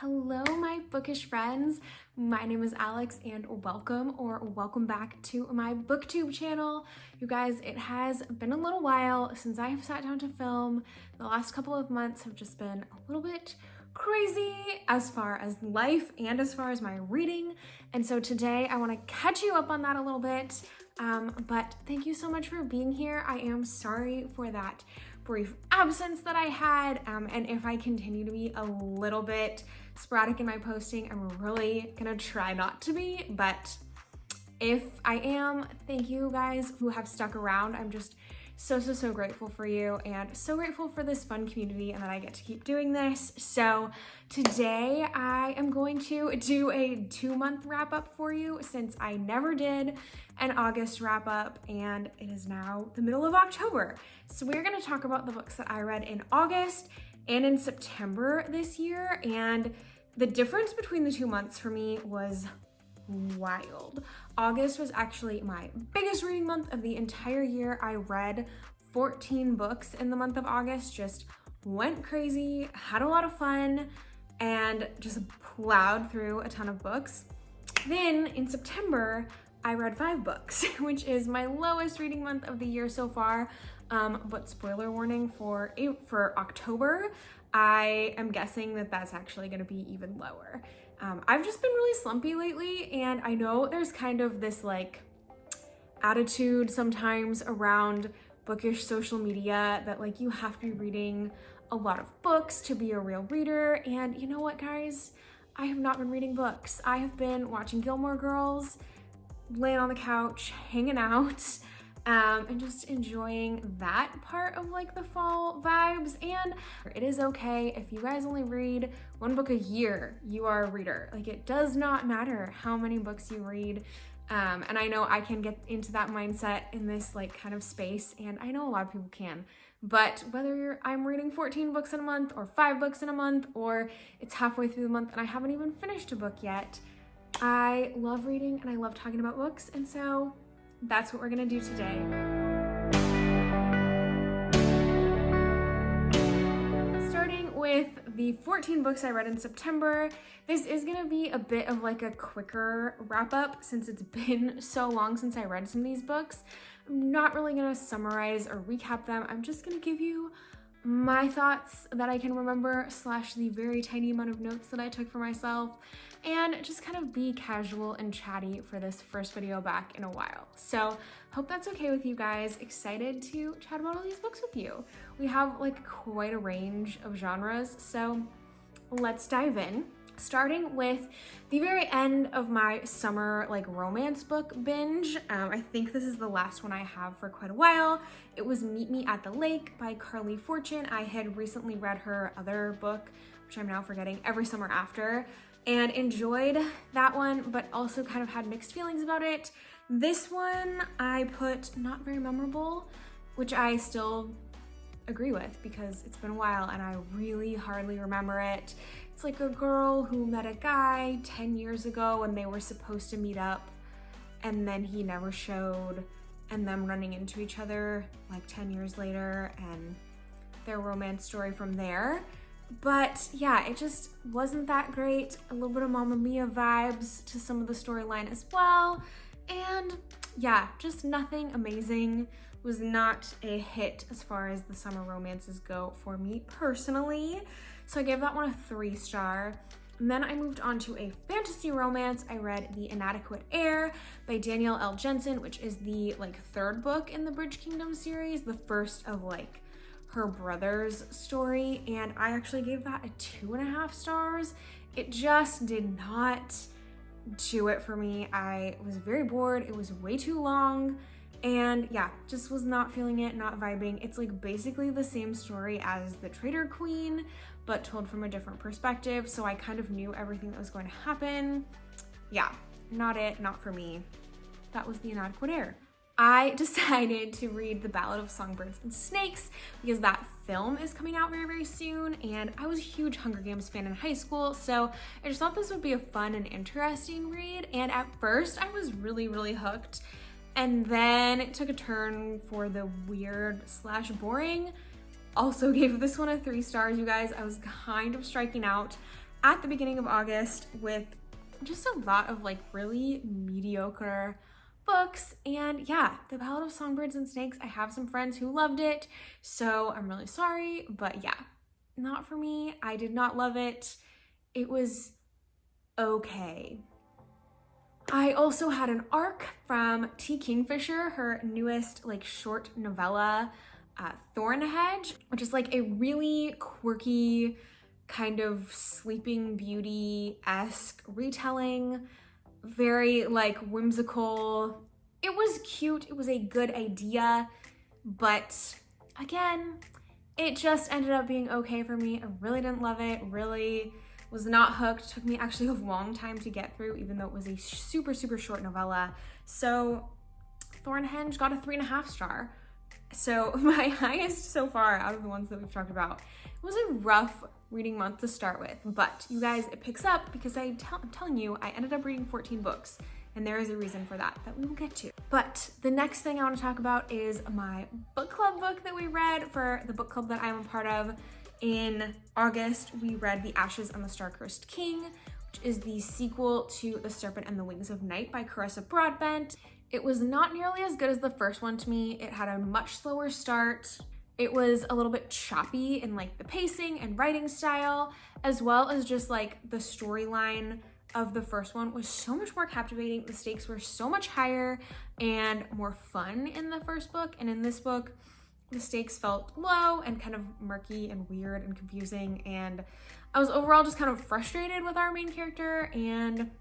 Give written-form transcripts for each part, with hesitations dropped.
Hello, my bookish friends. My name is Alex and welcome back to my booktube channel. You guys, it has been a little while since I have sat down to film. The last couple of months have just been a little bit crazy as far as life and as far as my reading. And so today I want to catch you up on that a little bit. But thank you so much for being here. I am sorry for that brief absence that I had. And if I continue to be a little bit sporadic in my posting, I'm really gonna try not to be, but if I am, thank you guys who have stuck around. I'm just so grateful for you and so grateful for this fun community and that I get to keep doing this. So today I am going to do a 2-month wrap up for you since I never did an August wrap up and it is now the middle of October. So we're going to talk about the books that I read in August and in September this year, and the difference between the 2 months for me was wild. August was actually my biggest reading month of the entire year. I read 14 books in the month of August, just went crazy, had a lot of fun, and just plowed through a ton of books. Then in September, I read 5 books, which is my lowest reading month of the year so far. But spoiler warning for October, I am guessing that that's actually going to be even lower. I've just been really slumpy lately, and I know there's kind of this like attitude sometimes around bookish social media that like you have to be reading a lot of books to be a real reader. And you know what, guys? I have not been reading books. I have been watching Gilmore Girls, laying on the couch, hanging out, and just enjoying that part of like the fall vibes. And it is okay if you guys only read 1 book a year, you are a reader. Like, it does not matter how many books you read. And I know I can get into that mindset in this like kind of space, and I know a lot of people can. But whether I'm reading 14 books in a month or 5 books in a month, or it's halfway through the month and I haven't even finished a book yet, I love reading and I love talking about books, and so that's what we're gonna do today. Starting with the 14 books I read in September, this is gonna be a bit of like a quicker wrap up since it's been so long since I read some of these books. I'm not really gonna summarize or recap them. I'm just gonna give you my thoughts that I can remember / the very tiny amount of notes that I took for myself, and just kind of be casual and chatty for this first video back in a while. So hope that's okay with you guys. Excited to chat about all these books with you. We have like quite a range of genres, so let's dive in. Starting with the very end of my summer like romance book binge. I think this is the last one I have for quite a while. It was Meet Me at the Lake by Carly Fortune. I had recently read her other book, which I'm now forgetting, Every Summer After, and enjoyed that one, but also kind of had mixed feelings about it. This one I put not very memorable, which I still agree with because it's been a while and I really hardly remember it. It's like a girl who met a guy 10 years ago and they were supposed to meet up, and then he never showed, and them running into each other like 10 years later and their romance story from there. But yeah, it just wasn't that great. A little bit of Mamma Mia vibes to some of the storyline as well. And yeah, just nothing amazing. Was not a hit as far as the summer romances go for me personally. So I gave that one a 3-star. And then I moved on to a fantasy romance. I read The Inadequate Heir by Danielle L. Jensen, which is the like 3rd book in the Bridge Kingdom series, the first of like her brother's story, and I actually gave that a 2.5 stars. It just did not do it for me. I was very bored. It was way too long. And yeah, just was not feeling it, not vibing. It's like basically the same story as The Traitor Queen, but told from a different perspective. So I kind of knew everything that was going to happen. Yeah, not it, not for me. That was The Inadequate Heir. I decided to read The Ballad of Songbirds and Snakes because that film is coming out very soon, and I was a huge Hunger Games fan in high school, so I just thought this would be a fun and interesting read. And at first I was really hooked, and then it took a turn for the weird / boring. Also gave this one a 3 stars, you guys. I was kind of striking out. at the beginning of August with just a lot of like really mediocre books. And yeah, The Ballad of Songbirds and Snakes, I have some friends who loved it, so I'm really sorry, but yeah, not for me. I did not love it. It was okay. I also had an arc from T. Kingfisher, her newest like short novella, Thornhedge, which is like a really quirky kind of Sleeping Beauty-esque retelling, very like whimsical. It was cute, it was a good idea, but again, it just ended up being okay for me. I really didn't love it, really was not hooked. It took me actually a long time to get through, even though it was a super short novella. So Thornhedge got a 3.5 star. So my highest so far out of the ones that we've talked about. It was a rough reading month to start with, but you guys, it picks up because I'm telling you, I ended up reading 14 books, and there is a reason for that we will get to. But the next thing I want to talk about is my book club book that we read for the book club that I'm a part of. In August, we read The Ashes and the Star-Cursed King, which is the sequel to The Serpent and the Wings of Night by Carissa Broadbent. It was not nearly as good as the first one to me. It had a much slower start. It was a little bit choppy in like the pacing and writing style, as well as just like the storyline of the first one was so much more captivating. The stakes were so much higher and more fun in the first book. And in this book, the stakes felt low and kind of murky and weird and confusing. And I was overall just kind of frustrated with our main character and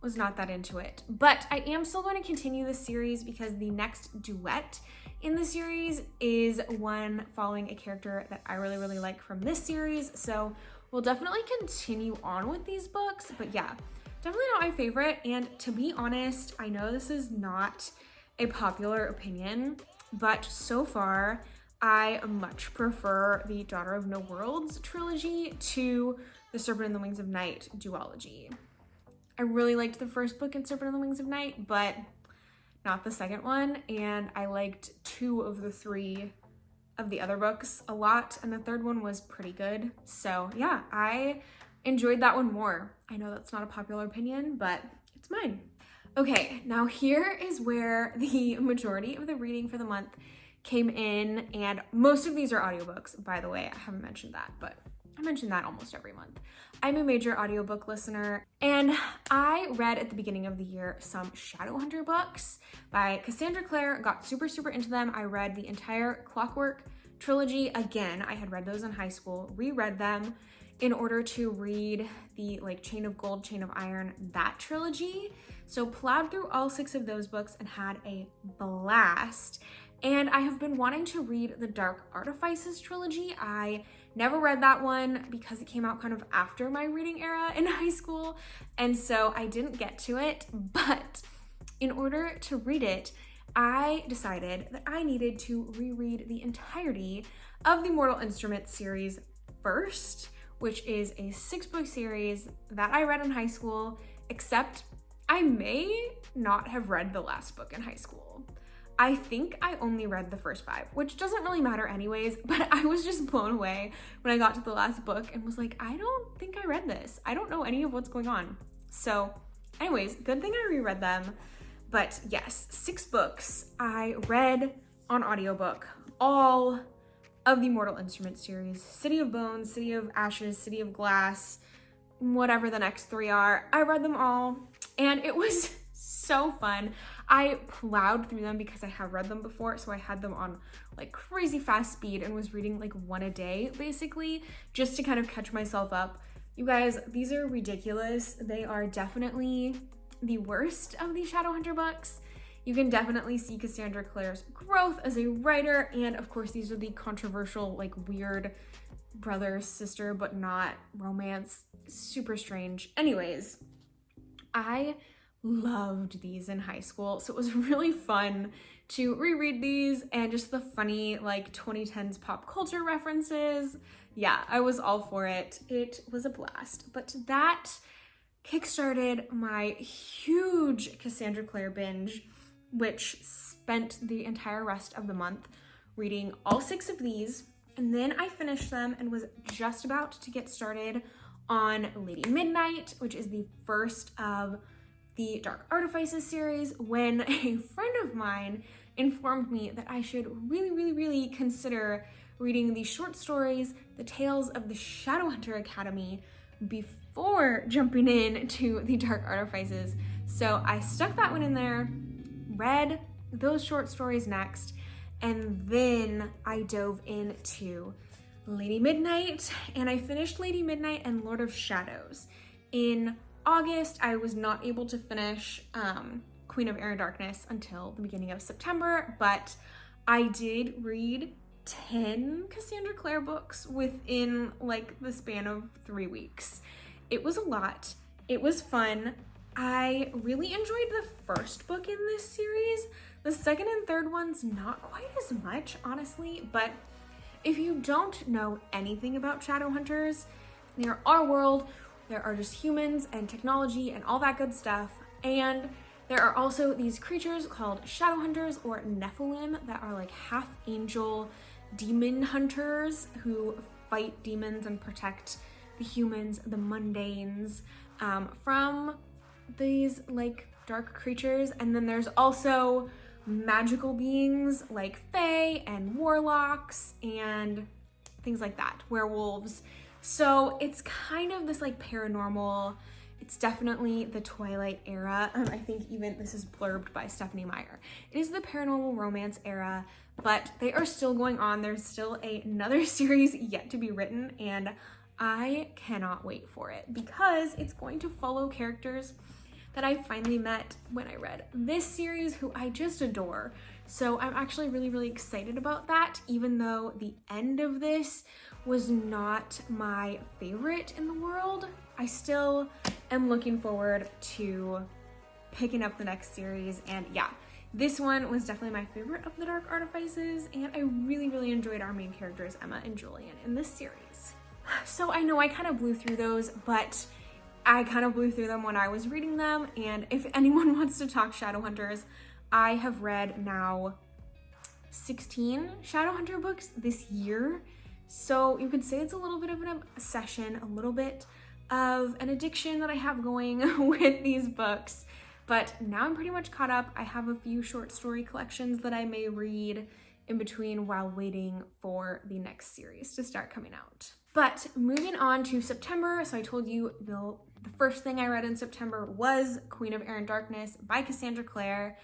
was not that into it. But I am still going to continue this series because the next duet in the series is one following a character that I really like from this series. So we'll definitely continue on with these books, but yeah, definitely not my favorite. And to be honest, I know this is not a popular opinion, but so far I much prefer the Daughter of No Worlds trilogy to the Serpent and the Wings of Night duology. I really liked the first book in Serpent and the Wings of Night, but not the second one, and I liked 2 of the 3 of the other books a lot, and the third one was pretty good. So yeah, I enjoyed that one more. I know that's not a popular opinion, but it's mine. Okay, now here is where the majority of the reading for the month came in, and most of these are audiobooks, by the way. I haven't mentioned that, but I mention that almost every month. I'm a major audiobook listener, and I read at the beginning of the year some Shadowhunter books by Cassandra Clare, got super into them. I read the entire Clockwork trilogy again. I had read those in high school, reread them in order to read the like Chain of Gold, Chain of Iron, that trilogy. So plowed through all 6 of those books and had a blast. And I have been wanting to read the Dark Artifices trilogy. I never read that one because it came out kind of after my reading era in high school, and so I didn't get to it. But in order to read it, I decided that I needed to reread the entirety of the Mortal Instruments series first, which is a 6-book series that I read in high school, except I may not have read the last book in high school. I think I only read the first 5, which doesn't really matter anyways, but I was just blown away when I got to the last book and was like, I don't think I read this. I don't know any of what's going on. So anyways, good thing I reread them. But yes, 6 books I read on audiobook, all of the Mortal Instruments series, City of Bones, City of Ashes, City of Glass, whatever the next 3 are. I read them all and it was so fun. I plowed through them because I have read them before, so I had them on like crazy fast speed and was reading like 1 a day basically, just to kind of catch myself up. You guys, these are ridiculous. They are definitely the worst of the Shadowhunter books. You can definitely see Cassandra Clare's growth as a writer, and of course these are the controversial, like weird brother sister but not romance, super strange. Anyways, I loved these in high school, so it was really fun to reread these, and just the funny like 2010s pop culture references. Yeah, I was all for it. It was a blast. But that kickstarted my huge Cassandra Clare binge, which spent the entire rest of the month reading all 6 of these, and then I finished them and was just about to get started on Lady Midnight, which is the first of the Dark Artifices series, when a friend of mine informed me that I should really consider reading the short stories, The Tales of the Shadowhunter Academy, before jumping into the Dark Artifices. So I stuck that one in there, read those short stories next, and then I dove into Lady Midnight, and I finished Lady Midnight and Lord of Shadows. In August, I was not able to finish Queen of Air and Darkness until the beginning of September, but I did read 10 Cassandra Clare books within like the span of 3 weeks. It was a lot. It was fun. I really enjoyed the first book in this series. The second and third ones, not quite as much, honestly, but if you don't know anything about Shadowhunters, they're our world. There are just humans and technology and all that good stuff. And there are also these creatures called Shadowhunters or Nephilim that are like half angel demon hunters who fight demons and protect the humans, the mundanes, from these like dark creatures. And then there's also magical beings like fae and warlocks and things like that, werewolves. So it's kind of this like paranormal, it's definitely the Twilight era. I think even this is blurbed by Stephanie Meyer. It is the paranormal romance era, but they are still going on. There's still another series yet to be written, and I cannot wait for it because it's going to follow characters that I finally met when I read this series, who I just adore. So I'm actually really excited about that, even though the end of this was not my favorite in the world. I still am looking forward to picking up the next series, and yeah, this one was definitely my favorite of the Dark Artifices, and I really enjoyed our main characters, Emma and Julian, in this series. So I know I kind of blew through those, but I kind of blew through them when I was reading them, and if anyone wants to talk Shadowhunters, I have read now 16 Shadowhunter books this year, so you could say it's a little bit of an obsession, a little bit of an addiction that I have going with these books, but now I'm pretty much caught up. I have a few short story collections that I may read in between while waiting for the next series to start coming out. But moving on to September, so I told you the first thing I read in September was Queen of Air and Darkness by Cassandra Clare.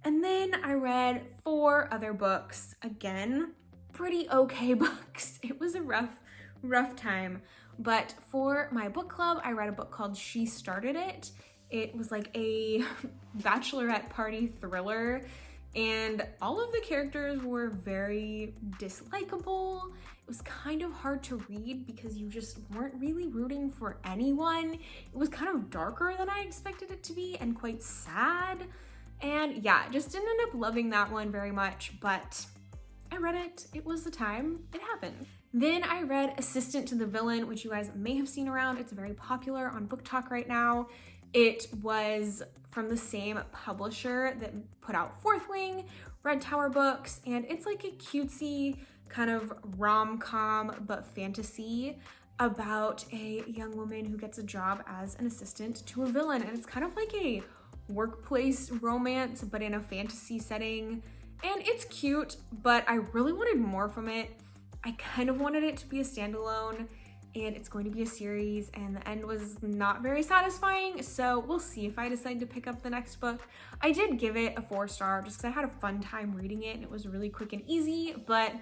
And then I read 4 other books. Again, pretty okay books. It was a rough time. But for my book club, I read a book called She Started It. It was like a bachelorette party thriller, and all of the characters were very dislikable. It was kind of hard to read because you just weren't really rooting for anyone. It was kind of darker than I expected it to be and quite sad. And yeah, just didn't end up loving that one very much, but I read it. It was the time. It happened. Then I read Assistant to the Villain, which you guys may have seen around. It's very popular on Book Talk right now. It was from the same publisher that put out Fourth Wing, Red Tower Books, and it's like a cutesy kind of rom-com but fantasy about a young woman who gets a job as an assistant to a villain, and it's kind of like a workplace romance but in a fantasy setting, and it's cute, but I really wanted more from it. I kind of wanted it to be a standalone, and it's going to be a series, and the end was not very satisfying, so we'll see if I decide to pick up the next book. I did give it a 4-star just because I had a fun time reading it and it was really quick and easy, but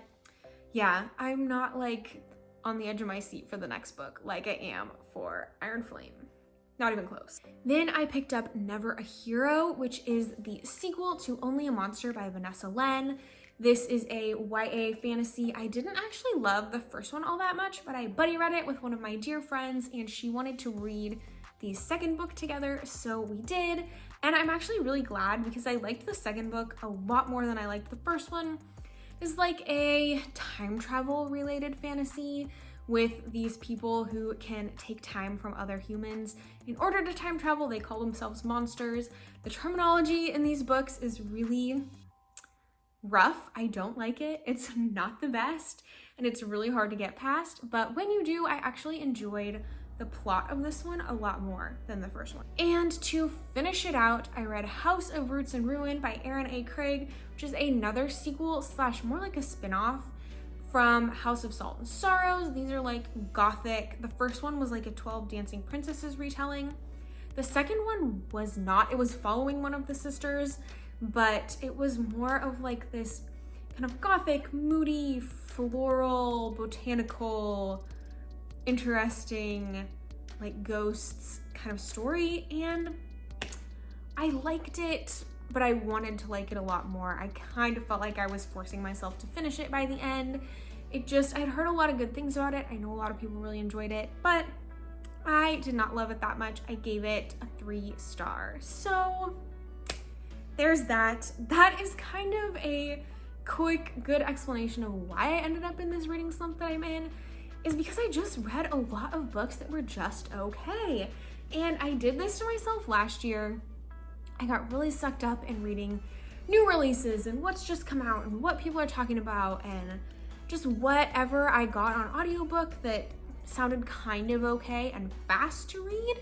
yeah, I'm not like on the edge of my seat for the next book like I am for Iron Flame. Not even close. Then I picked up Never a Hero, which is the sequel to Only a Monster by Vanessa Len. This is a YA fantasy. I didn't actually love the first one all that much, but I buddy read it with one of my dear friends, and she wanted to read the second book together, so we did. And I'm actually really glad because I liked the second book a lot more than I liked the first one. It's like a time travel related fantasy with these people who can take time from other humans. In order to time travel, they call themselves monsters. The terminology in these books is really rough. I don't like it. It's not the best, and it's really hard to get past, but when you do, I actually enjoyed the plot of this one a lot more than the first one. And to finish it out, I read House of Roots and Ruin by Erin A. Craig, which is another sequel slash more like a spin-off from House of Salt and Sorrows. These are like gothic. The first one was like a 12 Dancing Princesses retelling. The second one was not. It was following one of the sisters, but it was more of like this kind of gothic, moody, floral, botanical, interesting, like ghosts kind of story. And I liked it, but I wanted to like it a lot more. I kind of felt like I was forcing myself to finish it by the end. I'd heard a lot of good things about it. I know a lot of people really enjoyed it, but I did not love it that much. I gave it a 3 stars. So there's that. That is kind of a quick, good explanation of why I ended up in this reading slump that I'm in, is because I just read a lot of books that were just okay. And I did this to myself last year. I got really sucked up in reading new releases and what's just come out and what people are talking about and just whatever I got on audiobook that sounded kind of okay and fast to read.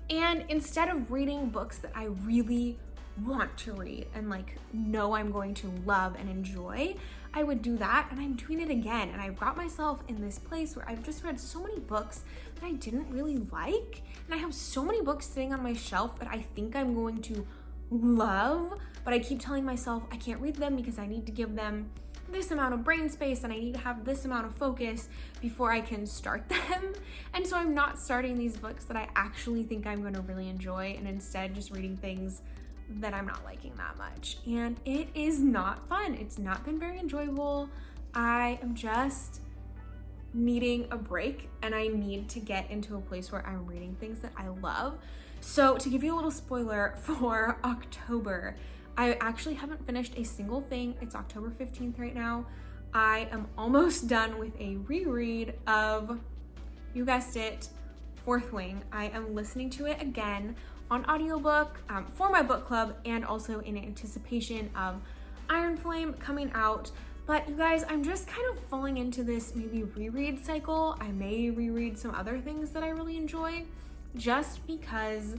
And instead of reading books that I really want to read and like know I'm going to love and enjoy, I would do that, and I'm doing it again. And I got myself in this place where I've just read so many books that I didn't really like, and I have so many books sitting on my shelf that I think I'm going to love, but I keep telling myself I can't read them because I need to give them this amount of brain space and I need to have this amount of focus before I can start them. And so I'm not starting these books that I actually think I'm going to really enjoy, and instead just reading things that I'm not liking that much. And it is not fun. It's not been very enjoyable. I am just needing a break, and I need to get into a place where I'm reading things that I love. So to give you a little spoiler for October, I actually haven't finished a single thing. It's October 15th right now. I am almost done with a reread of, you guessed it, Fourth Wing. I am listening to it again on audiobook for my book club, and also in anticipation of Iron Flame coming out. But you guys, I'm just kind of falling into this maybe reread cycle. I may reread some other things that I really enjoy just because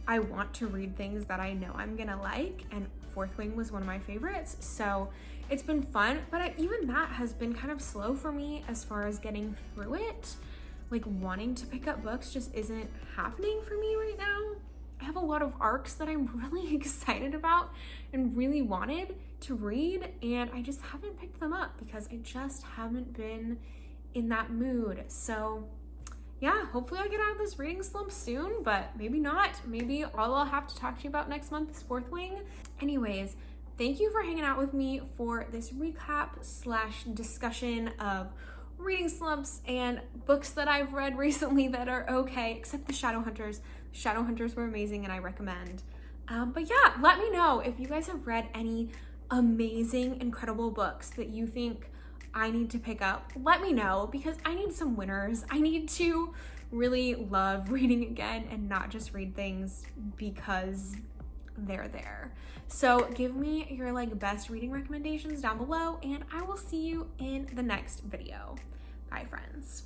I want to read things that I know I'm gonna like, and Fourth Wing was one of my favorites, so it's been fun. But even that has been kind of slow for me as far as getting through it. Like, wanting to pick up books just isn't happening for me right now. I have a lot of arcs that I'm really excited about and really wanted to read, and I just haven't picked them up because I just haven't been in that mood. So yeah, hopefully I'll get out of this reading slump soon, but maybe not. Maybe all I'll have to talk to you about next month is Fourth Wing. Anyways, thank you for hanging out with me for this recap slash discussion of reading slumps and books that I've read recently that are okay, except the Shadowhunters. Shadowhunters were amazing and I recommend. But yeah, let me know if you guys have read any amazing, incredible books that you think I need to pick up. Let me know, because I need some winners. I need to really love reading again and not just read things because they're there. So give me your like best reading recommendations down below, and I will see you in the next video. Bye, friends.